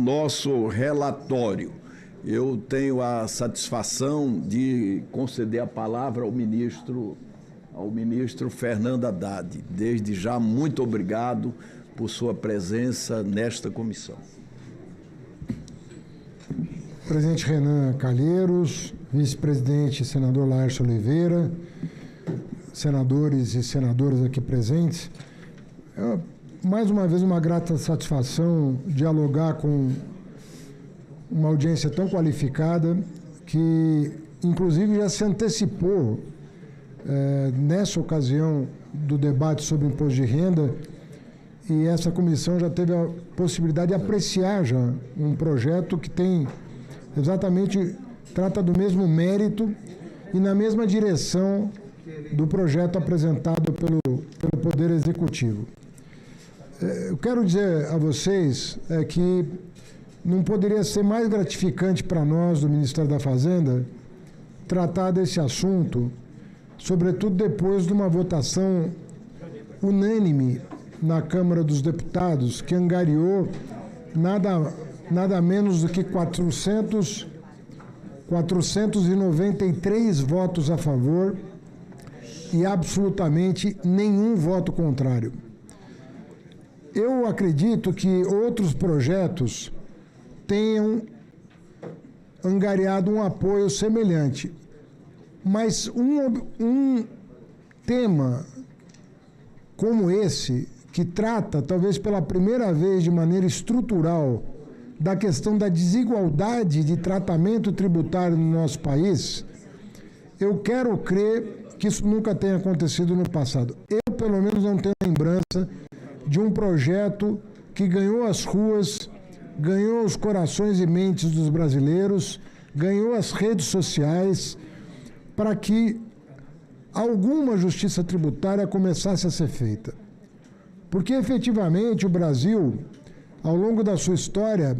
nosso relatório. Eu tenho a satisfação de conceder a palavra ao ministro Fernando Haddad. Desde já, muito obrigado por sua presença nesta comissão. Presidente Renan Calheiros, vice-presidente senador Laércio Oliveira, senadores e senadoras aqui presentes, mais uma vez uma grata satisfação dialogar com uma audiência tão qualificada que, inclusive, já se antecipou nessa ocasião do debate sobre o imposto de renda, e essa comissão já teve a possibilidade de apreciar já um projeto que tem exatamente, trata do mesmo mérito e na mesma direção do projeto apresentado pelo Poder Executivo. Eu quero dizer a vocês que não poderia ser mais gratificante para nós, do Ministério da Fazenda, tratar desse assunto, sobretudo depois de uma votação unânime na Câmara dos Deputados, que angariou nada menos do que 493 votos a favor e absolutamente nenhum voto contrário. Eu acredito que outros projetos tenham angariado um apoio semelhante, mas um tema como esse, que trata, talvez pela primeira vez de maneira estrutural, da questão da desigualdade de tratamento tributário no nosso país, eu quero crer que isso nunca tenha acontecido no passado. Eu, pelo menos, não tenho lembrança de um projeto que ganhou as ruas, ganhou os corações e mentes dos brasileiros, ganhou as redes sociais, para que alguma justiça tributária começasse a ser feita. Porque, efetivamente, o Brasil, ao longo da sua história,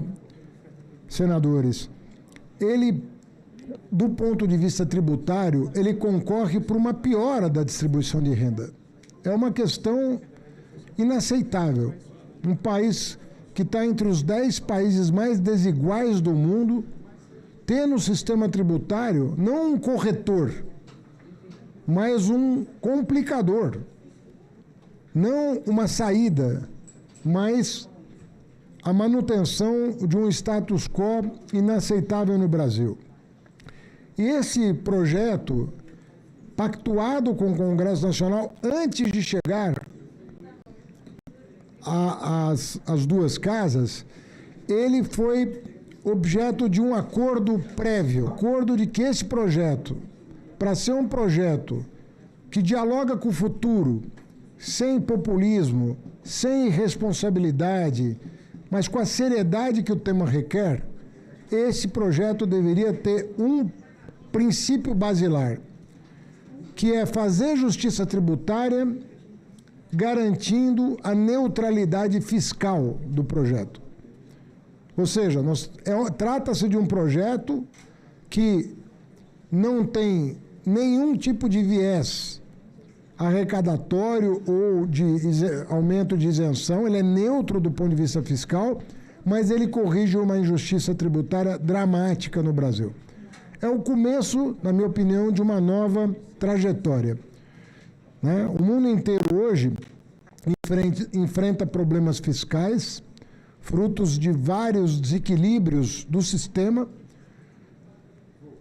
senadores, ele, do ponto de vista tributário, ele concorre para uma piora da distribuição de renda. É uma questão inaceitável. Um país que está entre os 10 países mais desiguais do mundo, ter no sistema tributário não um corretor, mas um complicador. Não uma saída, mas a manutenção de um status quo inaceitável no Brasil. E esse projeto, pactuado com o Congresso Nacional antes de chegar às duas casas, ele foi objeto de um acordo prévio, acordo de que esse projeto, para ser um projeto que dialoga com o futuro, sem populismo, sem irresponsabilidade, mas com a seriedade que o tema requer, esse projeto deveria ter um princípio basilar, que é fazer justiça tributária garantindo a neutralidade fiscal do projeto. Ou seja, trata-se de um projeto que não tem nenhum tipo de viés arrecadatório ou de aumento de isenção, ele é neutro do ponto de vista fiscal, mas ele corrige uma injustiça tributária dramática no Brasil. É o começo, na minha opinião, de uma nova trajetória, né? O mundo inteiro hoje enfrenta problemas fiscais, frutos de vários desequilíbrios do sistema.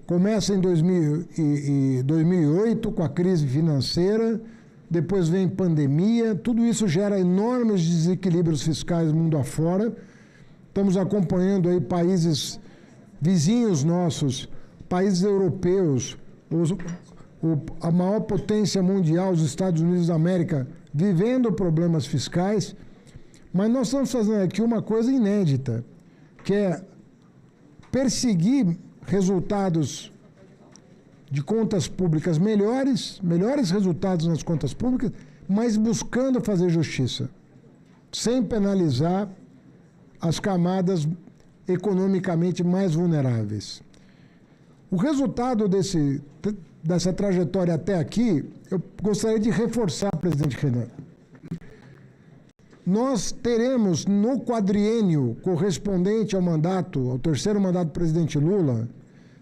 Começa em 2008, com a crise financeira, depois vem pandemia, tudo isso gera enormes desequilíbrios fiscais mundo afora. Estamos acompanhando aí países vizinhos nossos, países europeus, a maior potência mundial, os Estados Unidos da América, vivendo problemas fiscais, mas nós estamos fazendo aqui uma coisa inédita, que é perseguir resultados de contas públicas melhores resultados nas contas públicas, mas buscando fazer justiça, sem penalizar as camadas economicamente mais vulneráveis. O resultado dessa trajetória até aqui, eu gostaria de reforçar, presidente Renan. nós teremos no quadriênio correspondente ao mandato, ao terceiro mandato do presidente Lula,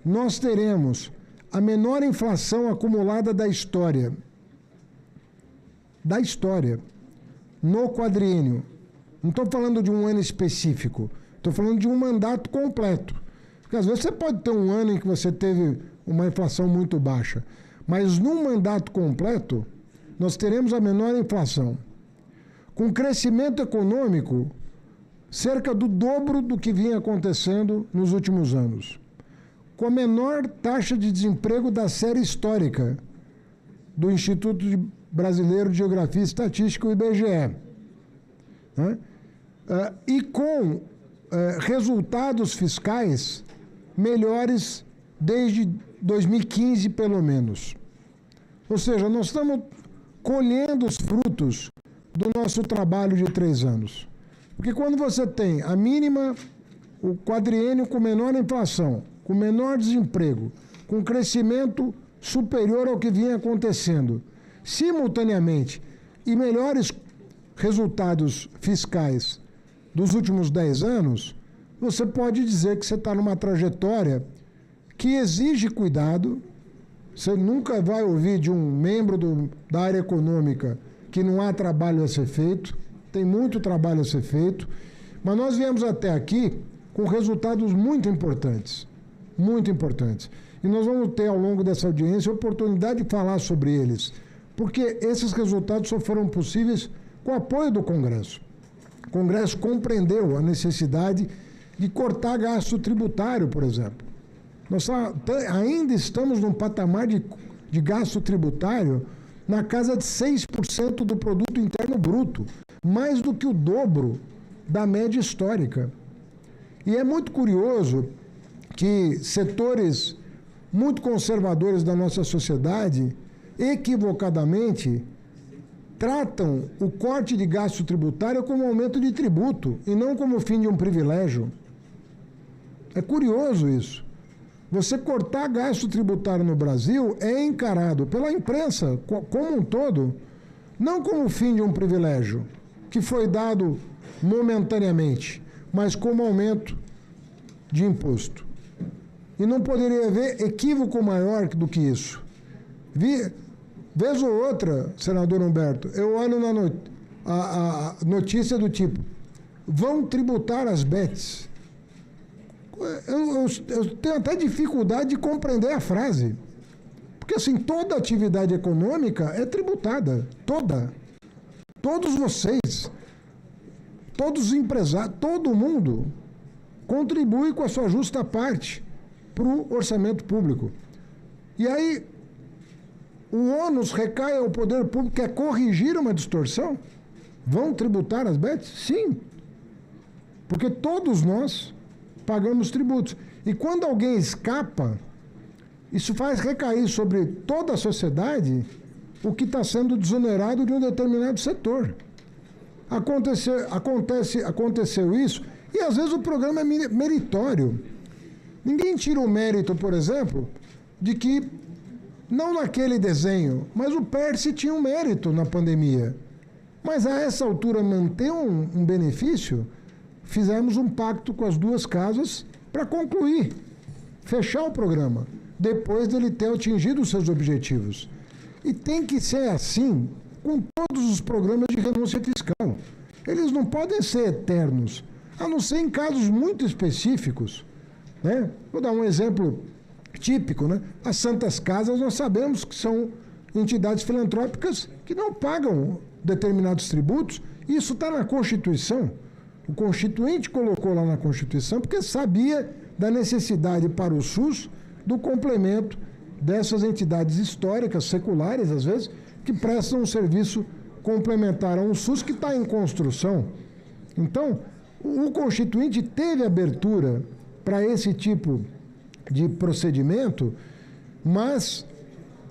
nós teremos a menor inflação acumulada da história. Da história. No quadriênio. Não estou falando de um ano específico. Estou falando de um mandato completo. Porque às vezes você pode ter um ano em que você teve uma inflação muito baixa. Mas num mandato completo, nós teremos a menor inflação. Com crescimento econômico cerca do dobro do que vinha acontecendo nos últimos anos. Com a menor taxa de desemprego da série histórica do Instituto Brasileiro de Geografia e Estatística, o IBGE. Né? E com resultados fiscais melhores desde 2015, pelo menos. Ou seja, nós estamos colhendo os frutos do nosso trabalho de 3 anos. Porque quando você tem a mínima, o quadriênio com menor inflação, com menor desemprego, com crescimento superior ao que vinha acontecendo, simultaneamente, e melhores resultados fiscais dos últimos 10 anos, você pode dizer que você está numa trajetória que exige cuidado. Você nunca vai ouvir de um membro da área econômica que não há trabalho a ser feito, tem muito trabalho a ser feito, mas nós viemos até aqui com resultados muito importantes, e nós vamos ter ao longo dessa audiência a oportunidade de falar sobre eles, porque esses resultados só foram possíveis com o apoio do Congresso. O Congresso compreendeu a necessidade de cortar gasto tributário, por exemplo. Nós ainda estamos num patamar de gasto tributário na casa de 6% do produto interno bruto, mais do que o dobro da média histórica. E é muito curioso que setores muito conservadores da nossa sociedade, equivocadamente, tratam o corte de gasto tributário como aumento de tributo e não como fim de um privilégio. É curioso isso. Você cortar gasto tributário no Brasil é encarado pela imprensa como um todo, não como fim de um privilégio, que foi dado momentaneamente, mas como aumento de imposto. E não poderia haver equívoco maior do que isso. Vez ou outra, senador Humberto, eu olho a notícia do tipo, vão tributar as bets. Eu tenho até dificuldade de compreender a frase. Porque, assim, toda atividade econômica é tributada. Toda. Todos vocês, todos os empresários, todo mundo contribui com a sua justa parte para o orçamento público. E aí, o ônus recai ao poder público, que é corrigir uma distorção? Vão tributar as bets? Sim. Porque todos nós pagamos tributos. E quando alguém escapa, isso faz recair sobre toda a sociedade o que está sendo desonerado de um determinado setor. Aconteceu isso, e às vezes o programa é meritório. Ninguém tira o mérito, por exemplo, de que, não naquele desenho, mas o Perse tinha um mérito na pandemia. Mas a essa altura manter um benefício, fizemos um pacto com as duas casas para concluir, fechar o programa, depois dele ter atingido os seus objetivos. E tem que ser assim com todos os programas de renúncia fiscal. Eles não podem ser eternos, a não ser em casos muito específicos. Né? Vou dar um exemplo típico. Né? As Santas Casas, nós sabemos que são entidades filantrópicas que não pagam determinados tributos. Isso está na Constituição. O Constituinte colocou lá na Constituição porque sabia da necessidade para o SUS do complemento dessas entidades históricas, seculares, às vezes, que prestam um serviço complementar a um SUS que está em construção. Então, o Constituinte teve abertura para esse tipo de procedimento, mas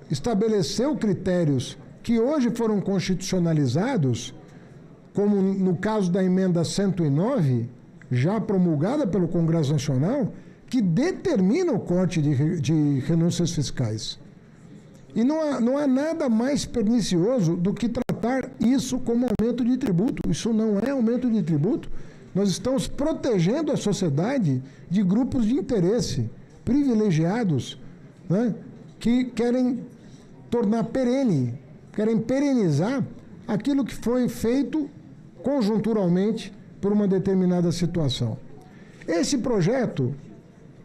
estabeleceu critérios que hoje foram constitucionalizados, como no caso da emenda 109, já promulgada pelo Congresso Nacional, que determina o corte de renúncias fiscais. E não há nada mais pernicioso do que tratar tratar isso como aumento de tributo. Isso não é aumento de tributo. Nós estamos protegendo a sociedade de grupos de interesse privilegiados, né, que querem tornar perene, querem perenizar aquilo que foi feito conjunturalmente por uma determinada situação. Esse projeto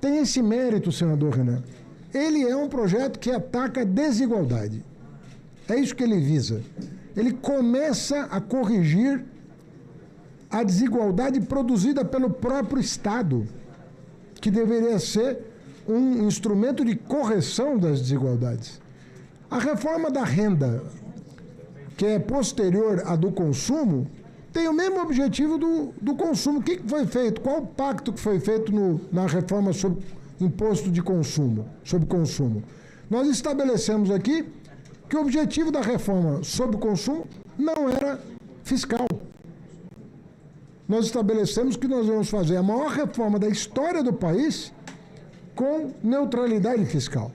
tem esse mérito, senador Renan. Ele é um projeto que ataca a desigualdade. É isso que ele visa. Ele começa a corrigir a desigualdade produzida pelo próprio Estado, que deveria ser um instrumento de correção das desigualdades. A reforma da renda, que é posterior à do consumo, tem o mesmo objetivo do consumo. O que foi feito? Qual o pacto que foi feito na reforma sobre imposto de consumo, sobre consumo? Nós estabelecemos aqui que o objetivo da reforma sobre o consumo não era fiscal. Nós estabelecemos que nós vamos fazer a maior reforma da história do país com neutralidade fiscal.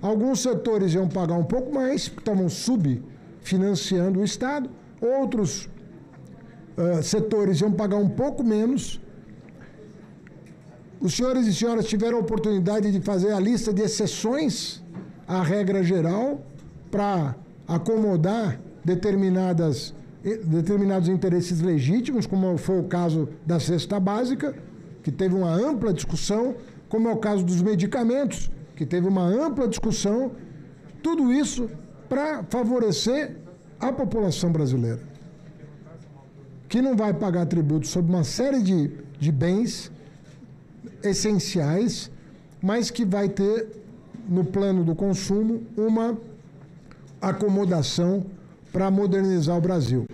Alguns setores iam pagar um pouco mais, porque estavam subfinanciando o Estado, outros setores iam pagar um pouco menos. Os senhores e senhoras tiveram a oportunidade de fazer a lista de exceções à regra geral para acomodar determinados interesses legítimos, como foi o caso da cesta básica, que teve uma ampla discussão, como é o caso dos medicamentos, que teve uma ampla discussão. Tudo isso para favorecer a população brasileira, que não vai pagar tributo sobre uma série de bens essenciais, mas que vai ter, no plano do consumo, uma acomodação para modernizar o Brasil.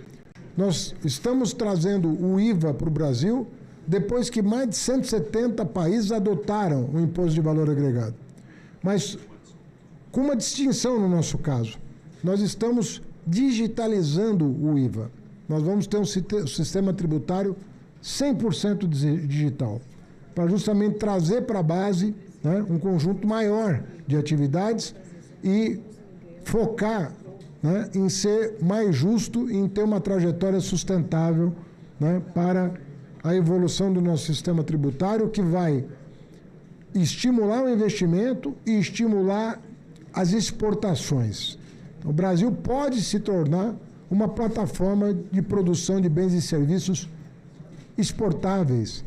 Nós estamos trazendo o IVA para o Brasil depois que mais de 170 países adotaram o Imposto de Valor Agregado. Mas com uma distinção no nosso caso. Nós estamos digitalizando o IVA. Nós vamos ter um sistema tributário 100% digital, para justamente trazer para a base, né, um conjunto maior de atividades e focar, né, em ser mais justo e em ter uma trajetória sustentável, né, para a evolução do nosso sistema tributário, que vai estimular o investimento e estimular as exportações. O Brasil pode se tornar uma plataforma de produção de bens e serviços exportáveis,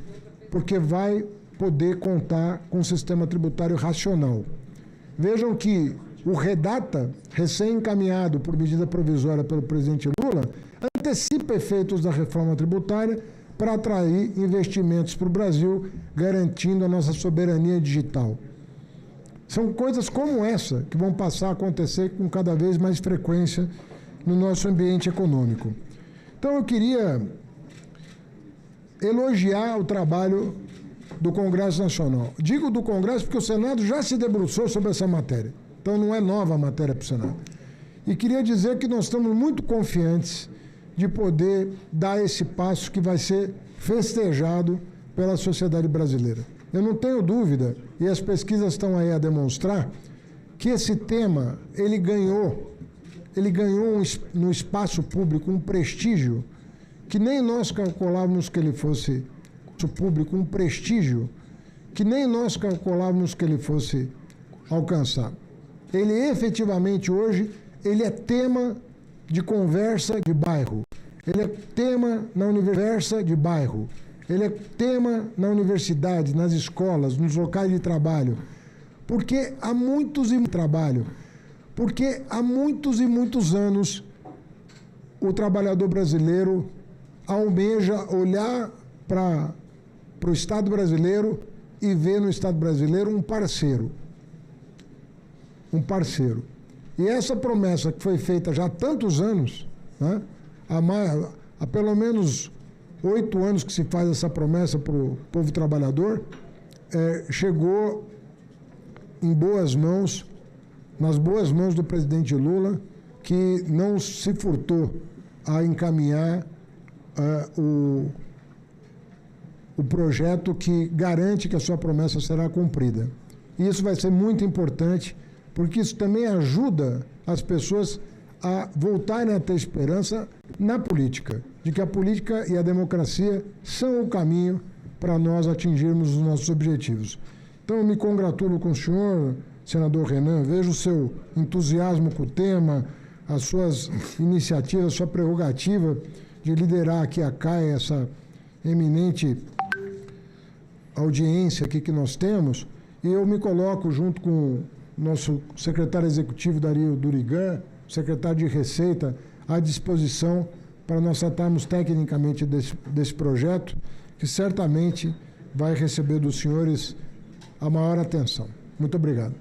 porque vai poder contar com um sistema tributário racional. Vejam que o REDATA, recém-encaminhado por medida provisória pelo presidente Lula, antecipa efeitos da reforma tributária para atrair investimentos para o Brasil, garantindo a nossa soberania digital. São coisas como essa que vão passar a acontecer com cada vez mais frequência no nosso ambiente econômico. Então, eu queria elogiar o trabalho do Congresso Nacional. Digo do Congresso porque o Senado já se debruçou sobre essa matéria. Então, não é nova a matéria para o Senado. E queria dizer que nós estamos muito confiantes de poder dar esse passo que vai ser festejado pela sociedade brasileira. Eu não tenho dúvida, e as pesquisas estão aí a demonstrar, que esse tema, ele ganhou no espaço público um prestígio que nem nós calculávamos que ele fosse público, um prestígio que nem nós calculávamos que ele fosse alcançar. Ele efetivamente hoje, ele é tema de conversa de bairro, ele é tema na conversa de bairro, ele é tema na universidade, nas escolas, nos locais de trabalho, porque há muitos e muitos anos o trabalhador brasileiro almeja olhar para o Estado brasileiro e ver no Estado brasileiro um parceiro. E essa promessa que foi feita já há tantos anos, né, há pelo menos 8 anos que se faz essa promessa para o povo trabalhador, chegou em boas mãos, nas boas mãos do presidente Lula, que não se furtou a encaminhar o projeto que garante que a sua promessa será cumprida. E isso vai ser muito importante, porque isso também ajuda as pessoas a voltarem a ter esperança na política, de que a política e a democracia são o caminho para nós atingirmos os nossos objetivos. Então, eu me congratulo com o senhor, senador Renan, vejo o seu entusiasmo com o tema, as suas iniciativas, a sua prerrogativa de liderar aqui a CAE, essa eminente audiência aqui que nós temos, e eu me coloco junto com o nosso secretário executivo, Dario Durigan, secretário de Receita, à disposição para nós tratarmos tecnicamente desse projeto, que certamente vai receber dos senhores a maior atenção. Muito obrigado.